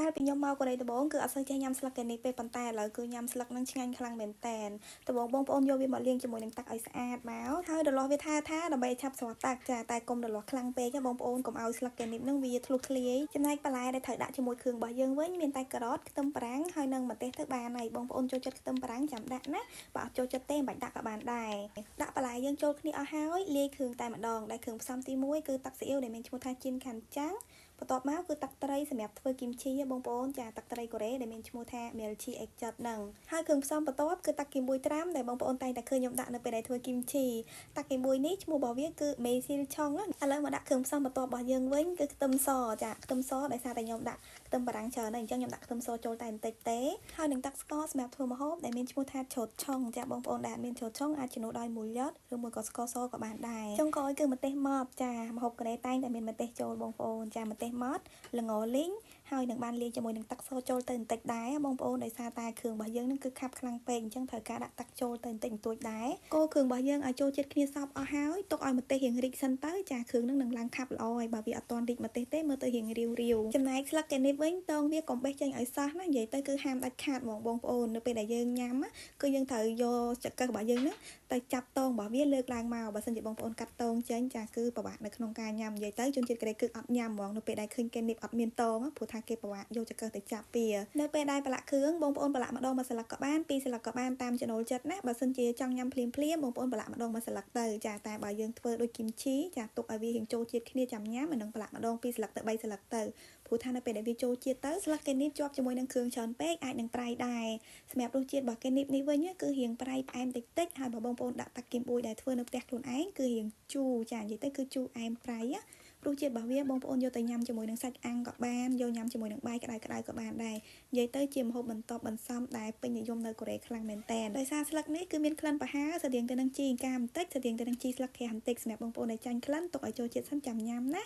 កាលពីខ្ញុំមកកូរ៉េដំបូងគឺអត់សូវចេះញ៉ាំស្លឹកកេនីទេប៉ុន្តែឥឡូវគឺញ៉ាំស្លឹកនឹងឆ្ងាញ់ខ្លាំងមែនតែនដំបូងបងប្អូនយកវាមកលាងជាមួយនឹងទឹកឲ្យស្អាតមកហើយរលាស់វាថាដើម្បីឆាប់ស្រក់ទឹកចាតែកុំរលាស់ខ្លាំងពេកបងប្អូនកុំឲ្យស្លឹកកេនីនឹងវាធ្លុះធ្លាយចំណែកបន្លែដែលត្រូវដាក់ជាមួយគ្រឿងរបស់យើងវិញមានតែការ៉ុតខ្ទឹមបារាំងហើយនិងម្ទេសទៅបានហើយបងប្អូនចូលចិត្តខ្ទឹមបារាំងចាំដាក់ណាបើអត់ចូលចិត្តទេមិនបាច់ដាក់ក៏បានដែរដាក់បន្លែយើងចូលគ្នាអស់ហើយលាយគ្រឿងតែម្ដងដែលគ្រឿងផ្សំទី1គឺទឹកស៊ីអ៊ីវដែលមានឈ្មោះថាជីនខាន់ចាំងបន្ទាប់មកគឺទឹកត្រីសម្រាប់ធ្វើគីមឈីបងប្អូនចាទឹកត្រីកូរ៉េដែលមានឈ្មោះថា Melchi Exotic ហ្នឹងហើយគ្រឿងផ្សំបន្ទាប់គឺទឹកគីមួយត្រាំដែលបងប្អូនតែងតែឃើញខ្ញុំដាក់នៅពេលដែលធ្វើគីមឈីទឹកគីមួយនេះឈ្មោះរបស់វាគឺ Mesil Chong ឥឡូវមកដាក់គ្រឿងផ្សំបន្ទាប់របស់យើងវិញគឺខ្ទឹមសចាខ្ទឹមសដោយសារតែខ្ញុំដាក់ខ្ទឹមបារាំងច្រើនហើយអញ្ចឹងខ្ញុំដាក់ខ្ទឹមសចូលតែបន្តិចទេហើយនឹងទឹកស្ករសម្រាប់ធ្វើម្ហូបដែលមានឈ្មោះថាឆូតឆុងចាបងប្អូនដែលមានឆូតឆុងអាចជំនួសដោយមួយយ៉ាត់ឬមួយក៏ស្ករសក៏បានដែរចុងក្រោយគឺម្ទេសម៉ដ្ឋចាម្ហូបកូរ៉េតែងតែមានម្ទេសចូលបងប្អូនចាម្ទេសម៉ដ្ឋល្ងលីងហើយនឹងបានលាយជាមួយនឹងទឹកសូចូលទៅបន្តិចដែរបងប្អូនដោយសារតែគ្រឿងរបស់យើងនឹងគឺខាប់ខ្លាំងពេកអញ្ចឹងត្រូវការដាក់ទឹកចូលទៅបន្តិចបន្តួចដែរកូរគ្រឿងរបស់យើងឲ្យចូលជាតិគ្នាសព្វអស់ហើយទុកឲ្យម្ទេសរៀងរីកសិនទៅចាគ្រឿងនឹងឡើងខាប់ល្អហើយបើវាអត់ទាន់រីកម្ទេសទេមើលទៅរៀងរាវចំណែកស្លឹកកេនីវិញតងវាកុំបេះចេញឲ្យសោះណានិយាយទៅគឺហាមដាច់ខាតហ្មងបងប្អូននៅពេលដែលយើងញ៉ាំគឺយើងត្រូវយកចង្កឹះរបស់យើងហ្នឹងទៅចាប់តងរបស់វាលើកឡើងមកបើសិនជាបងប្អូនកាត់តងចេញចាគឺពិបាកនៅក្នុងការញ៉ាំនិយាយទៅជនជាតិកូរ៉េគឺអត់ញ៉ាំហ្មងនៅពេលដែលឃើញកេនីអត់មានតងព្រោះថាគេពិបាកយកចង្កឹះទៅចាប់វានៅពេលដែលប្រឡាក់គ្រឿងបងប្អូនប្រឡាក់ម្ដងមួយស្លឹកក៏បានពីរស្លឹកក៏បានតាមចំណូលចិត្តណាបើសិនជាចង់ញ៉ាំភ្លាមបងប្អូនប្រឡាក់ម្ដងមួយស្លឹកទៅចាតែបើយើងធ្វើដូចគីមឈីចាទុកឲ្យវារៀងចូលជាតិគ្នាចាំញ៉ាំមិននឹងប្រឡាក់ម្ដងពីរស្លឹកទៅ3ស្លឹកទៅព្រោះថានៅពេលដែលវាចូលជាតិទៅស្លឹកកេនីជាប់ជាមួយនឹងគ្រឿងច្រើនពេកអាចនឹងប្រៃដែរសម្រាប់រសជាតិរបស់កេនីនេះវិញគឺរៀងប្រៃផ្អែមតិចហើយបើបងប្អូនដាក់ទឹកគីមប៊ុយដែលធ្វើនៅផ្ទះខ្លួនឯងគឺរៀងជូរចានិយាយទៅគឺជូរអែមប្រៃរសជាតិរបស់វាបងប្អូនយកទៅញ៉ាំជាមួយនឹងសាច់អាំងក៏បានយកញ៉ាំជាមួយនឹងបាយក្តៅក៏បានដែរនិយាយទៅជាម្ហូបបន្ទាប់បន្សំដែលពេញនិយមនៅកូរ៉េខ្លាំងមែនតើដោយសារស្លឹកនេះគឺមានក្លិនប្រហើរស្រដៀងទៅនឹងជីកាបន្តិចស្រដៀងទៅនឹងជីស្លឹកក្រាបន្តិចសម្រាប់បងប្អូនដែលចាញ់ក្លិនទុកឲ្យចូលជាតិសិនចាំញ៉ាំណា